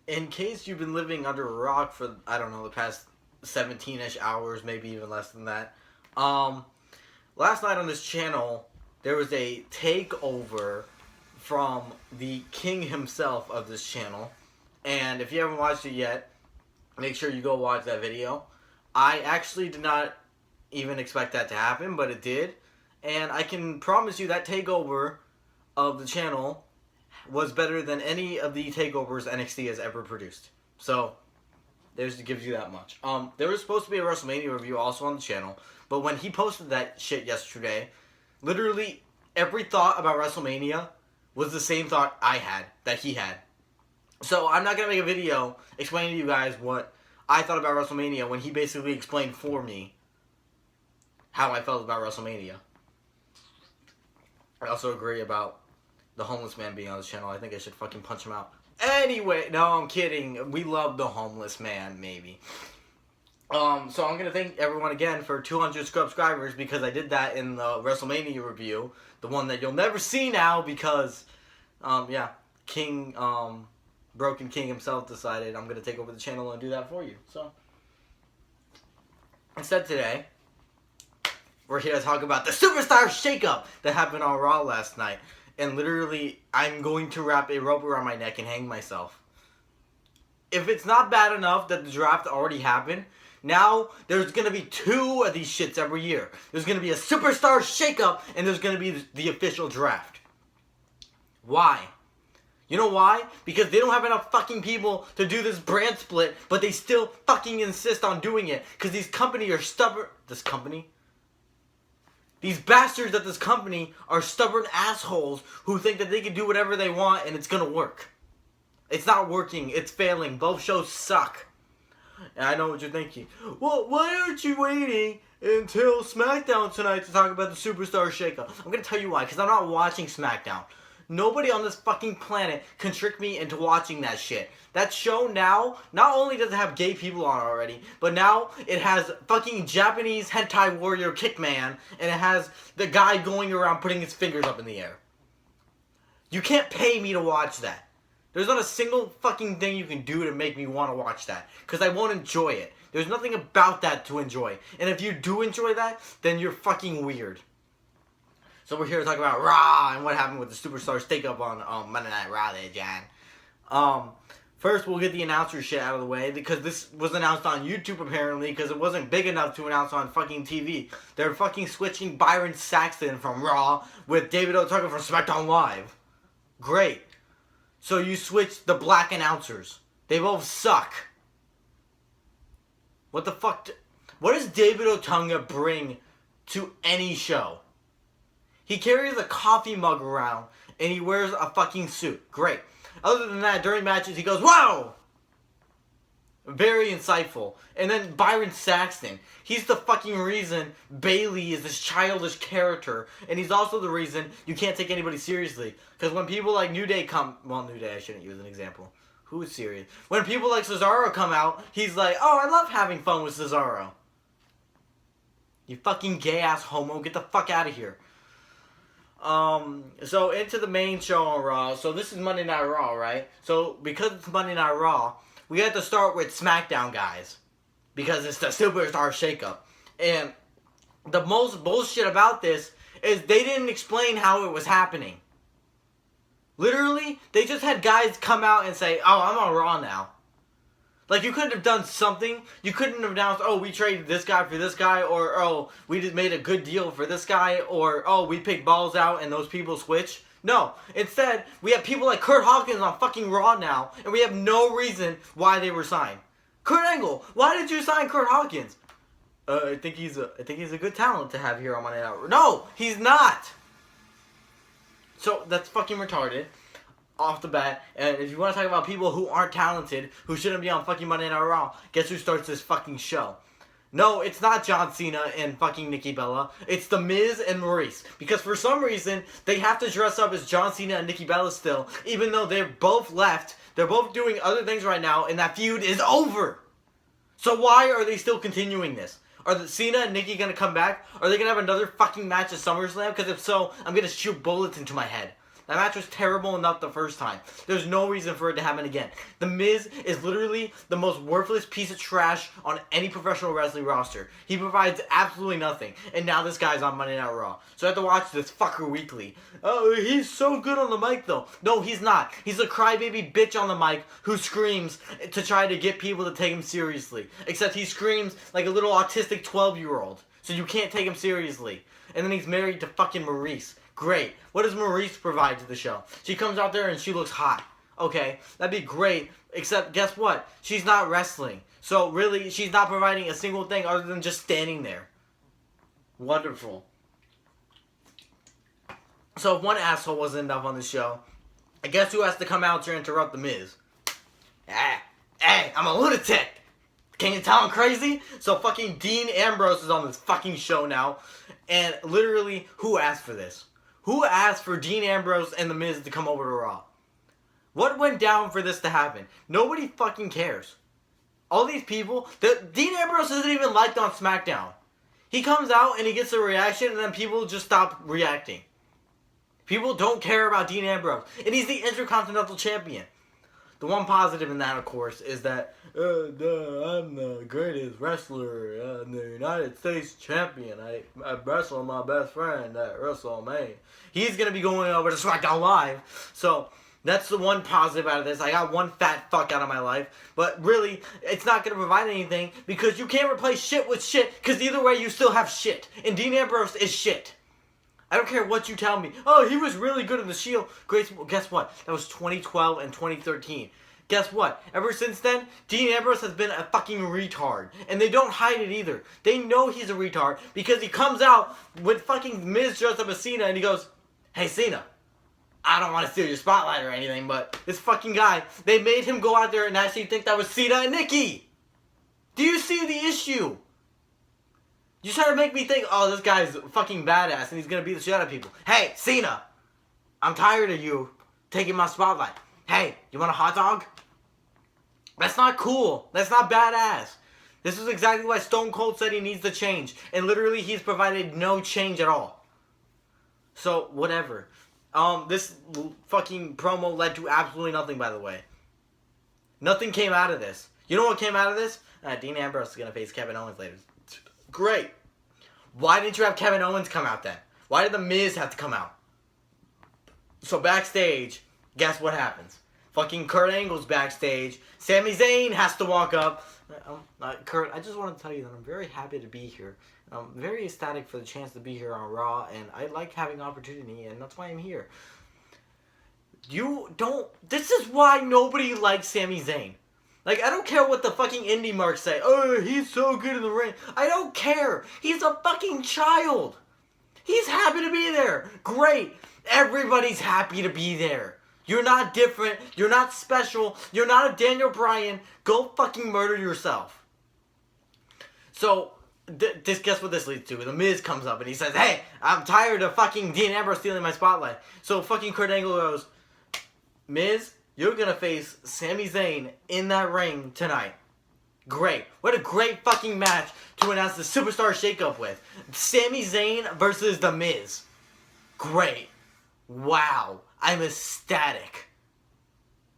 In case you've been living under a rock for, I don't know, the past 17-ish hours, maybe even less than that. Um, Last night on this channel, there was a takeover from the king himself of this channel. And if you haven't watched it yet, make sure you go watch that video. I actually did not even expect that to happen, but it did. And I can promise you that takeover of the channel was better than any of the takeovers NXT has ever produced. So, there's gives you that much. There was supposed to be a WrestleMania review also on the channel, but when he posted that shit yesterday, literally every thought about WrestleMania was the same thought I had, that he had. So I'm not going to make a video explaining to you guys what I thought about WrestleMania when he basically explained for me how I felt about WrestleMania. I also agree about the homeless man being on this channel. I think I should fucking punch him out. Anyway, no, I'm kidding. We love the homeless man, maybe. So I'm going to thank everyone again for 200 subscribers because I did that in the WrestleMania review. The one that you'll never see now because, yeah, King, Broken King himself decided I'm going to take over the channel and do that for you. So, instead today, we're here to talk about the Superstar Shakeup that happened on Raw last night. And literally, I'm going to wrap a rope around my neck and hang myself. If it's not bad enough that the draft already happened, now there's going to be 2 of these shits every year. There's going to be a Superstar Shakeup, and there's going to be the official draft. Why? You know why? Because they don't have enough fucking people to do this brand split, but they still fucking insist on doing it. Because these companies are stubborn. This company? These bastards at this company are stubborn assholes who think that they can do whatever they want and it's gonna work. It's not working. It's failing. Both shows suck. And I know what you're thinking. Well, why aren't you waiting until SmackDown tonight to talk about the Superstar Shakeup? I'm gonna tell you why. Because I'm not watching SmackDown. Nobody on this fucking planet can trick me into watching that shit. That show now, not only does it have gay people on it already, but now it has fucking Japanese hentai warrior Kickman, and it has the guy going around putting his fingers up in the air. You can't pay me to watch that. There's not a single fucking thing you can do to make me want to watch that, because I won't enjoy it. There's nothing about that to enjoy. And if you do enjoy that, then you're fucking weird. So we're here to talk about Raw and what happened with the Superstar Shakeup on Monday Night Raw there, John. First, we'll get the announcer shit out of the way because this was announced on YouTube apparently because it wasn't big enough to announce on fucking TV. They're fucking switching Byron Saxton from Raw with David Otunga from SmackDown Live. Great. So you switched the black announcers. They both suck. What the fuck? What does David Otunga bring to any show? He carries a coffee mug around, and he wears a fucking suit. Great. Other than that, during matches, he goes, wow! Very insightful. And then Byron Saxton. He's the fucking reason Bayley is this childish character, and he's also the reason you can't take anybody seriously. Because when people like New Day come... Well, New Day, I shouldn't use an example. Who is serious? When people like Cesaro come out, he's like, oh, I love having fun with Cesaro. You fucking gay-ass homo, get the fuck out of here. So into the main show on Raw. So this is Monday Night Raw, right? So because it's Monday Night Raw, we have to start with SmackDown guys. Because it's the Superstar Shakeup. And the most bullshit about this is they didn't explain how it was happening. Literally, they just had guys come out and say, oh, I'm on Raw now. Like, you couldn't have done something. You couldn't have announced, oh, we traded this guy for this guy, or, oh, we just made a good deal for this guy, or, oh, we picked balls out and those people switch. No. Instead, we have people like Kurt Hawkins on fucking Raw now, and we have no reason why they were signed. Kurt Angle, why did you sign Kurt Hawkins? I think he's a good talent to have here on Monday Night Raw. No, he's not. So, that's fucking retarded. Off the bat, and if you want to talk about people who aren't talented, who shouldn't be on fucking Monday Night Raw, guess who starts this fucking show? No, it's not John Cena and fucking Nikki Bella. It's The Miz and Maurice. Because for some reason, they have to dress up as John Cena and Nikki Bella still, even though they're both left. They're both doing other things right now, and that feud is over. So why are they still continuing this? Are Cena and Nikki going to come back? Are they going to have another fucking match at SummerSlam? Because if so, I'm going to shoot bullets into my head. That match was terrible enough the first time. There's no reason for it to happen again. The Miz is literally the most worthless piece of trash on any professional wrestling roster. He provides absolutely nothing. And now this guy's on Monday Night Raw. So I have to watch this fucker weekly. Oh, he's so good on the mic though. No, he's not. He's a crybaby bitch on the mic who screams to try to get people to take him seriously. Except he screams like a little autistic 12-year-old. So you can't take him seriously. And then he's married to fucking Maurice. Great. What does Maurice provide to the show? She comes out there and she looks hot. Okay, that'd be great. Except, guess what? She's not wrestling. So really, she's not providing a single thing other than just standing there. Wonderful. So if one asshole wasn't enough on the show, I guess who has to come out here and interrupt the Miz? Hey, I'm a lunatic. Can you tell I'm crazy? So fucking Dean Ambrose is on this fucking show now. And literally, who asked for this? Who asked for Dean Ambrose and The Miz to come over to Raw? What went down for this to happen? Nobody fucking cares. All these people, Dean Ambrose isn't even liked on SmackDown. He comes out and he gets a reaction and then people just stop reacting. People don't care about Dean Ambrose. And he's the Intercontinental Champion. The one positive in that, of course, is that I'm the greatest wrestler in the United States champion. I wrestle my best friend at WrestleMania. He's going to be going over to SmackDown Live. So that's the one positive out of this. I got one fat fuck out of my life. But really, it's not going to provide anything because you can't replace shit with shit because either way you still have shit. And Dean Ambrose is shit. I don't care what you tell me. Oh, he was really good in the Shield. Great. Guess what? That was 2012 and 2013. Guess what? Ever since then, Dean Ambrose has been a fucking retard. And they don't hide it either. They know he's a retard because he comes out with fucking Miz dressed up as Cena and he goes, hey, Cena, I don't want to steal your spotlight or anything, but this fucking guy, they made him go out there and actually think that was Cena and Nikki. Do you see the issue? You try to make me think, oh, this guy's fucking badass and he's going to beat the shit out of people. Hey, Cena, I'm tired of you taking my spotlight. Hey, you want a hot dog? That's not cool. That's not badass. This is exactly why Stone Cold said he needs to change. And literally, he's provided no change at all. So, whatever. This fucking promo led to absolutely nothing, by the way. Nothing came out of this. You know what came out of this? Dean Ambrose is going to face Kevin Owens later. Great. Why didn't you have Kevin Owens come out then? Why did The Miz have to come out? So backstage, guess what happens? Fucking Kurt Angle's backstage. Sami Zayn has to walk up. Kurt, I just want to tell you that I'm very happy to be here. I'm very ecstatic for the chance to be here on Raw, and I like having opportunity, and that's why I'm here. This is why nobody likes Sami Zayn. Like, I don't care what the fucking indie marks say. Oh, he's so good in the ring. I don't care. He's a fucking child. He's happy to be there. Great. Everybody's happy to be there. You're not different. You're not special. You're not a Daniel Bryan. Go fucking murder yourself. So, guess what this leads to? The Miz comes up and he says, hey, I'm tired of fucking Dean Ambrose stealing my spotlight. So fucking Kurt Angle goes, Miz, you're going to face Sami Zayn in that ring tonight. Great. What a great fucking match to announce the Superstar Shakeup with. Sami Zayn versus The Miz. Great. Wow. I'm ecstatic.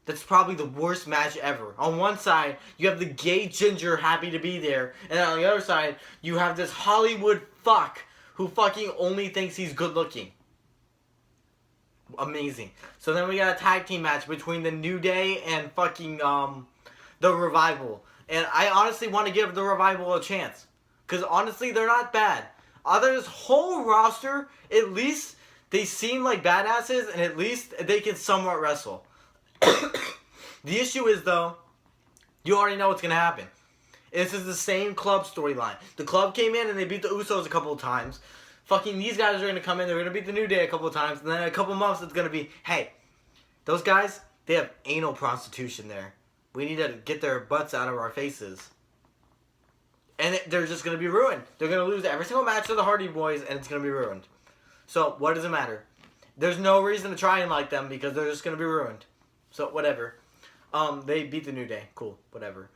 That's probably the worst match ever. On one side, you have the gay ginger happy to be there. And on the other side, you have this Hollywood fuck who fucking only thinks he's good looking. Amazing. So then we got a tag team match between the New Day and fucking the Revival. And I honestly want to give the Revival a chance. Because honestly, they're not bad. This whole roster, at least they seem like badasses and at least they can somewhat wrestle. The issue is, though, you already know what's going to happen. This is the same club storyline. The club came in and they beat the Usos a couple of times. Fucking these guys are going to come in, they're going to beat the New Day a couple of times, and then in a couple of months it's going to be, hey, those guys, they have anal prostitution there. We need to get their butts out of our faces. And they're just going to be ruined. They're going to lose every single match to the Hardy Boys, and it's going to be ruined. So, what does it matter? There's no reason to try and like them, because they're just going to be ruined. So, whatever. They beat the New Day. Cool. Whatever.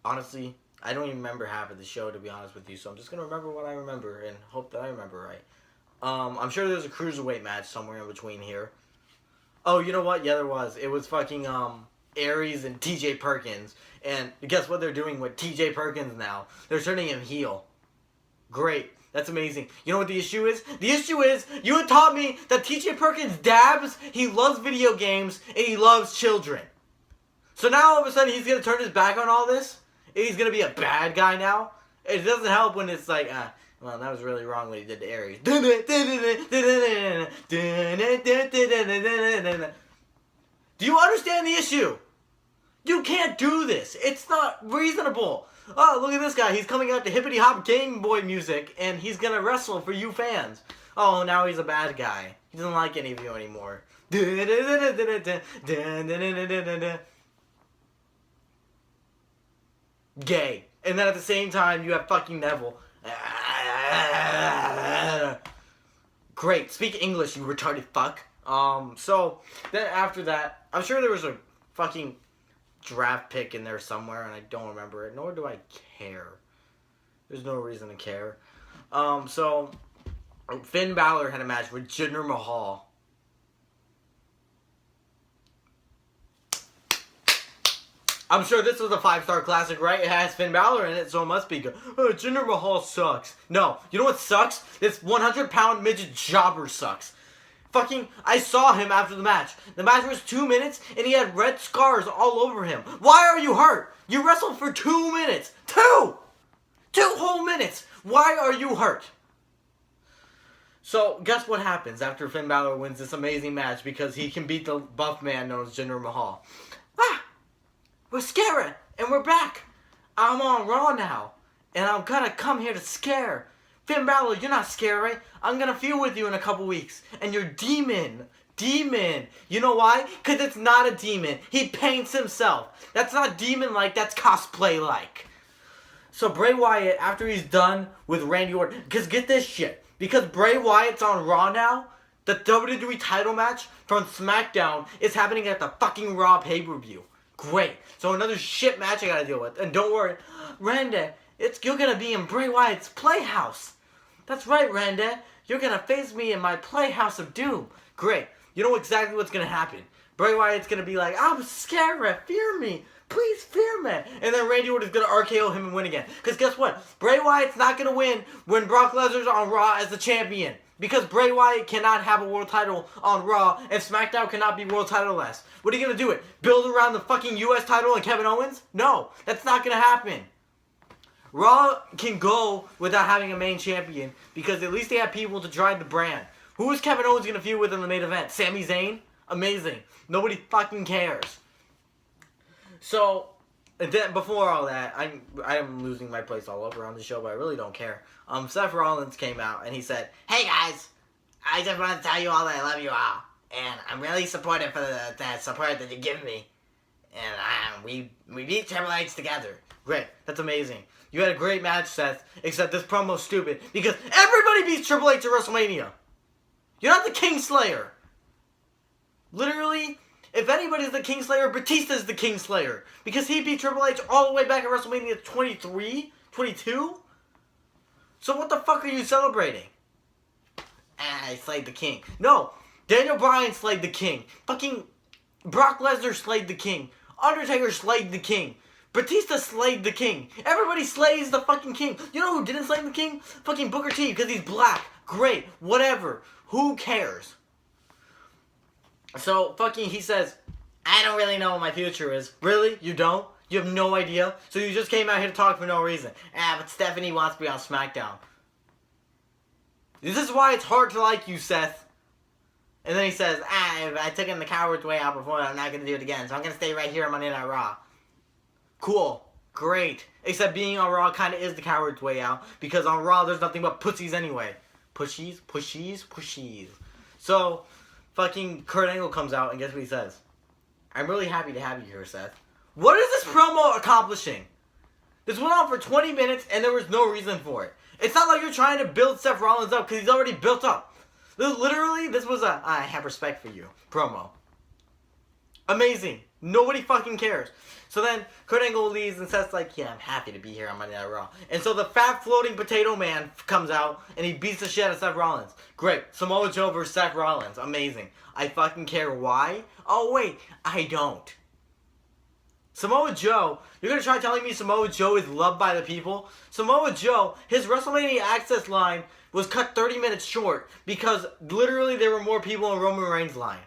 Honestly, I don't even remember half of the show, to be honest with you. So I'm just going to remember what I remember and hope that I remember right. I'm sure there's a cruiserweight match somewhere in between here. Oh, you know what? Yeah, there was. It was fucking Aries and TJ Perkins. And guess what they're doing with TJ Perkins now? They're turning him heel. Great. That's amazing. You know what the issue is? The issue is, you had taught me that TJ Perkins dabs, he loves video games, and he loves children. So now all of a sudden he's going to turn his back on all this? And he's going to be a bad guy now? It doesn't help when it's like, well, that was really wrong what he did to Aries. Do you understand the issue? You can't do this. It's not reasonable. Oh, look at this guy. He's coming out to hippity hop Game Boy music, and he's gonna wrestle for you fans. Oh, now he's a bad guy. He doesn't like any of you anymore. Gay. And then at the same time, you have fucking Neville. Great. Speak English, you retarded fuck. So, then after that, I'm sure there was a fucking draft pick in there somewhere, and I don't remember it, nor do I care. There's no reason to care. So, Finn Balor had a match with Jinder Mahal. I'm sure this was a 5-star classic, right? It has Finn Balor in it, so it must be good. Oh, Jinder Mahal sucks. No, you know what sucks? This 100-pound midget jobber sucks. Fucking, I saw him after the match. The match was 2 minutes, and he had red scars all over him. Why are you hurt? You wrestled for 2 minutes. 2 whole minutes. Why are you hurt? So, guess what happens after Finn Balor wins this amazing match because he can beat the buff man known as Jinder Mahal? We're scary, and we're back. I'm on Raw now, and I'm gonna come here to scare. Finn Balor, you're not scary. I'm gonna feud with you in a couple weeks. And you're demon. Demon. You know why? Because it's not a demon. He paints himself. That's not demon-like, that's cosplay-like. So Bray Wyatt, after he's done with Randy Orton, because get this shit. Because Bray Wyatt's on Raw now, the WWE title match from SmackDown is happening at the fucking Raw pay-per-view. Great. So another shit match I gotta deal with. And don't worry, Randy, you're gonna be in Bray Wyatt's Playhouse. That's right, Randy. You're gonna face me in my Playhouse of Doom. Great. You know exactly what's gonna happen. Bray Wyatt's gonna be like, I'm scared, fear me. Please fear me. And then Randy Orton's gonna RKO him and win again. Because guess what? Bray Wyatt's not gonna win when Brock Lesnar's on Raw as the champion. Because Bray Wyatt cannot have a world title on Raw, and SmackDown cannot be world title-less. What are you gonna do it? Build around the fucking US title and Kevin Owens? No, that's not gonna happen. Raw can go without having a main champion, because at least they have people to drive the brand. Who is Kevin Owens gonna feud with in the main event? Sami Zayn? Amazing. Nobody fucking cares. So, and then before all that, I'm losing my place all over on the show, but I really don't care. Seth Rollins came out and he said, "Hey guys, I just want to tell you all that I love you all, and I'm really supportive for the support that you give me, and we beat Triple H together." Great, that's amazing. You had a great match, Seth, except this promo's stupid because everybody beats Triple H at WrestleMania. You're not the Kingslayer. Literally, if anybody's the Kingslayer, Batista's the Kingslayer. Because he beat Triple H all the way back at WrestleMania 23? 22? So what the fuck are you celebrating? I slayed the king. No, Daniel Bryan slayed the king. Fucking Brock Lesnar slayed the king. Undertaker slayed the king. Batista slayed the king. Everybody slays the fucking king. You know who didn't slay the king? Fucking Booker T, because he's black. Great, whatever. Who cares? So, fucking, he says, I don't really know what my future is. Really? You don't? You have no idea? So you just came out here to talk for no reason. But Stephanie wants to be on SmackDown. This is why it's hard to like you, Seth. And then he says, I took in the coward's way out before, I'm not going to do it again. So I'm going to stay right here on Monday Night Raw. Cool. Great. Except being on Raw kind of is the coward's way out. Because on Raw, there's nothing but pussies anyway. Pushies. So, fucking Kurt Angle comes out and guess what he says? I'm really happy to have you here, Seth. What is this promo accomplishing? This went on for 20 minutes and there was no reason for it. It's not like you're trying to build Seth Rollins up because he's already built up. Literally, this was a I have respect for you promo. Amazing. Nobody fucking cares. So then Kurt Angle leaves and Seth's like, yeah, I'm happy to be here on Monday Night Raw. And so the fat floating potato man comes out and he beats the shit out of Seth Rollins. Great. Samoa Joe versus Seth Rollins. Amazing. I fucking care why? Oh, wait. I don't. Samoa Joe, you're going to try telling me Samoa Joe is loved by the people? Samoa Joe, his WrestleMania Access line was cut 30 minutes short because literally there were more people in Roman Reigns' line.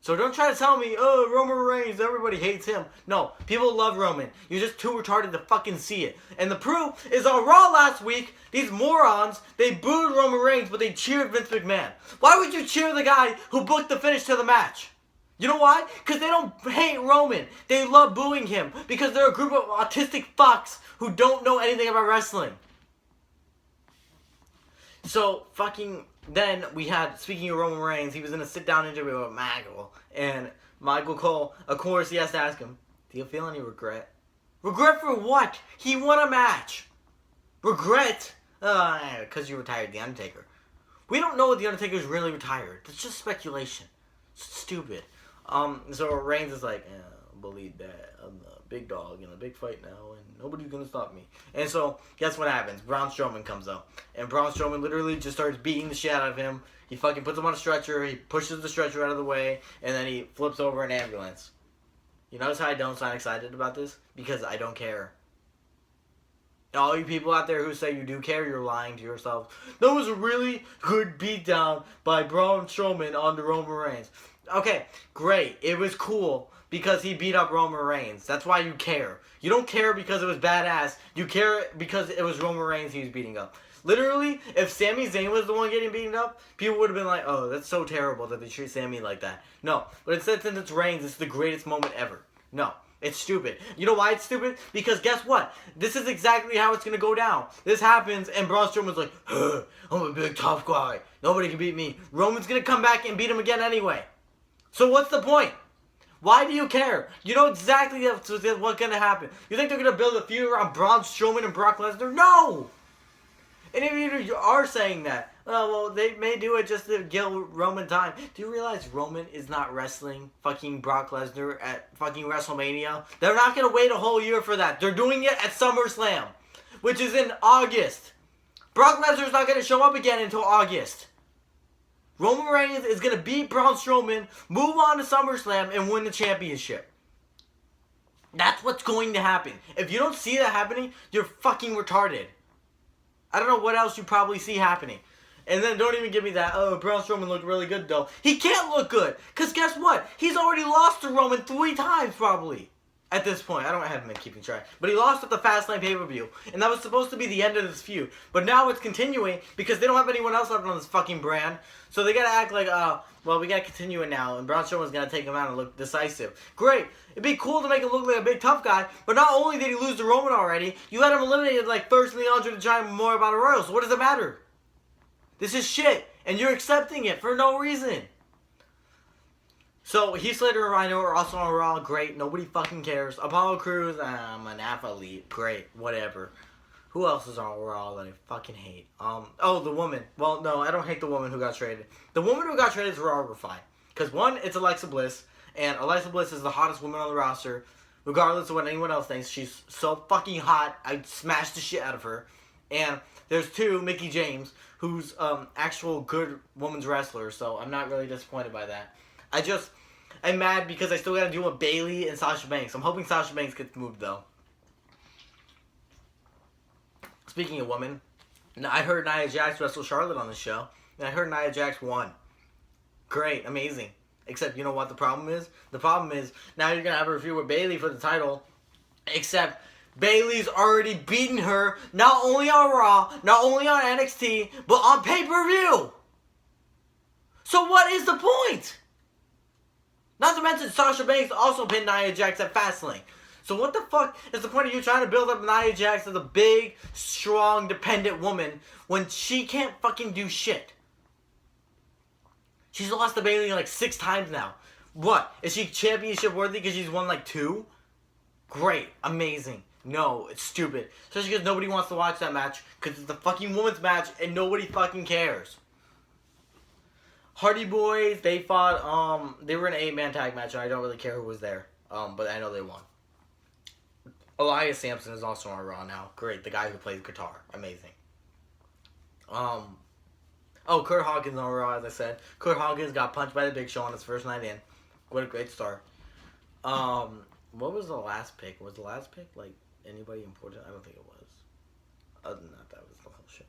So don't try to tell me, oh, Roman Reigns, everybody hates him. No, people love Roman. You're just too retarded to fucking see it. And the proof is on Raw last week, these morons, they booed Roman Reigns, but they cheered Vince McMahon. Why would you cheer the guy who booked the finish to the match? You know why? Because they don't hate Roman. They love booing him. Because they're a group of autistic fucks who don't know anything about wrestling. So, fucking, then we had, speaking of Roman Reigns, he was in a sit-down interview with Michael. And Michael Cole, of course, he has to ask him, do you feel any regret? Regret for what? He won a match. Regret? Because you retired The Undertaker. We don't know if The Undertaker's really retired. It's just speculation. It's stupid. So Reigns is like, believe that. I'm the big dog in a big fight now, and nobody's gonna stop me. And so, guess what happens? Braun Strowman comes up. And Braun Strowman literally just starts beating the shit out of him. He fucking puts him on a stretcher, he pushes the stretcher out of the way, and then he flips over an ambulance. You notice how I don't sound excited about this? Because I don't care. All you people out there who say you do care, you're lying to yourself. That was a really good beatdown by Braun Strowman on the Roman Reigns. Okay, great. It was cool because he beat up Roman Reigns. That's why you care. You don't care because it was badass. You care because it was Roman Reigns he was beating up. Literally, if Sami Zayn was the one getting beaten up, people would have been like, oh, that's so terrible that they treat Sami like that. No, but instead, since it's Reigns, it's the greatest moment ever. No, it's stupid. You know why it's stupid? Because guess what? This is exactly how it's going to go down. This happens, and Braun Strowman's like, I'm a big tough guy. Nobody can beat me. Roman's going to come back and beat him again anyway. So what's the point? Why do you care? You know exactly what's going to happen. You think they're going to build a feud around Braun Strowman and Brock Lesnar? No! And if you are saying that, well, they may do it just to kill Roman time. Do you realize Roman is not wrestling fucking Brock Lesnar at fucking WrestleMania? They're not going to wait a whole year for that. They're doing it at SummerSlam, which is in August. Brock Lesnar's not going to show up again until August. Roman Reigns is going to beat Braun Strowman, move on to SummerSlam, and win the championship. That's what's going to happen. If you don't see that happening, you're fucking retarded. I don't know what else you probably see happening. And then don't even give me that, oh, Braun Strowman looked really good, though. He can't look good. Because guess what? He's already lost to Roman 3 times, probably. At this point. I haven't been keeping track. But he lost at the Fastlane pay-per-view. And that was supposed to be the end of this feud. But now it's continuing because they don't have anyone else left on this fucking brand. So they gotta act like, well, we gotta continue it now. And Braun Strowman's gonna take him out and look decisive. Great. It'd be cool to make him look like a big tough guy. But not only did he lose to Roman already, you had him eliminated like first in the Andre the Giant Memorial Battle Royal. So what does it matter? This is shit. And you're accepting it for no reason. So, Heath Slater and Rhino are also on Raw. Great. Nobody fucking cares. Apollo Crews, I'm an athlete. Great. Whatever. Who else is on Raw that I fucking hate? Oh, the woman. Well, no, I don't hate the woman who got traded. The woman who got traded is Raw fine. Because, one, it's Alexa Bliss. And Alexa Bliss is the hottest woman on the roster. Regardless of what anyone else thinks. She's so fucking hot. I'd smash the shit out of her. And there's 2, Mickie James, who's actual good woman's wrestler. So, I'm not really disappointed by that. I'm mad because I still gotta deal with Bayley and Sasha Banks. I'm hoping Sasha Banks gets moved, though. Speaking of women, I heard Nia Jax wrestle Charlotte on the show, and I heard Nia Jax won. Great, amazing. Except, you know what the problem is? The problem is, now you're gonna have a review with Bayley for the title, except Bayley's already beaten her, not only on Raw, not only on NXT, but on pay-per-view! So what is the point? Not to mention, Sasha Banks also pinned Nia Jax at Fastlane. So what the fuck is the point of you trying to build up Nia Jax as a big, strong, dependent woman when she can't fucking do shit? She's lost to Bayley like 6 times now. What? Is she championship worthy because she's won like 2? Great. Amazing. No, it's stupid. Especially because nobody wants to watch that match because it's a fucking women's match and nobody fucking cares. Hardy Boys, they fought, they were in an 8-man tag match, and I don't really care who was there. But I know they won. Elias Sampson is also on Raw now. Great, the guy who plays guitar. Amazing. Kurt Hawkins on Raw, as I said. Kurt Hawkins got punched by the Big Show on his first night in. What a great start. What was the last pick? Was the last pick, like, anybody important? I don't think it was. Other than that, that was the whole show.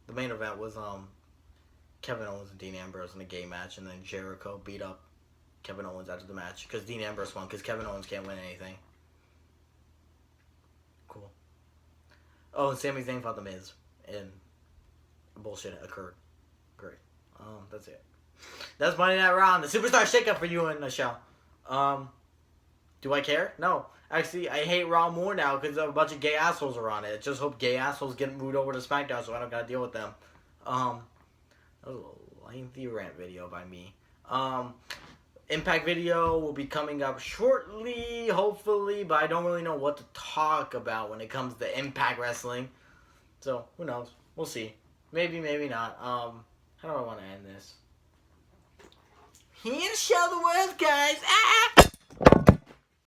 The main event was, Kevin Owens and Dean Ambrose in a gay match, and then Jericho beat up Kevin Owens after the match, because Dean Ambrose won, because Kevin Owens can't win anything. Cool. Oh, and Sami Zayn fought The Miz, and bullshit occurred. Great. That's it. That's Monday Night Raw, the Superstar Shakeup for you in the show. Do I care? No. Actually, I hate Raw more now because a bunch of gay assholes are on it. Just hope gay assholes get moved over to SmackDown so I don't gotta deal with them. That was a lengthy rant video by me. Impact video will be coming up shortly, hopefully, but I don't really know what to talk about when it comes to Impact Wrestling. So, who knows? We'll see. Maybe, maybe not. How do I want to end this? Here to show the world, guys! Ah!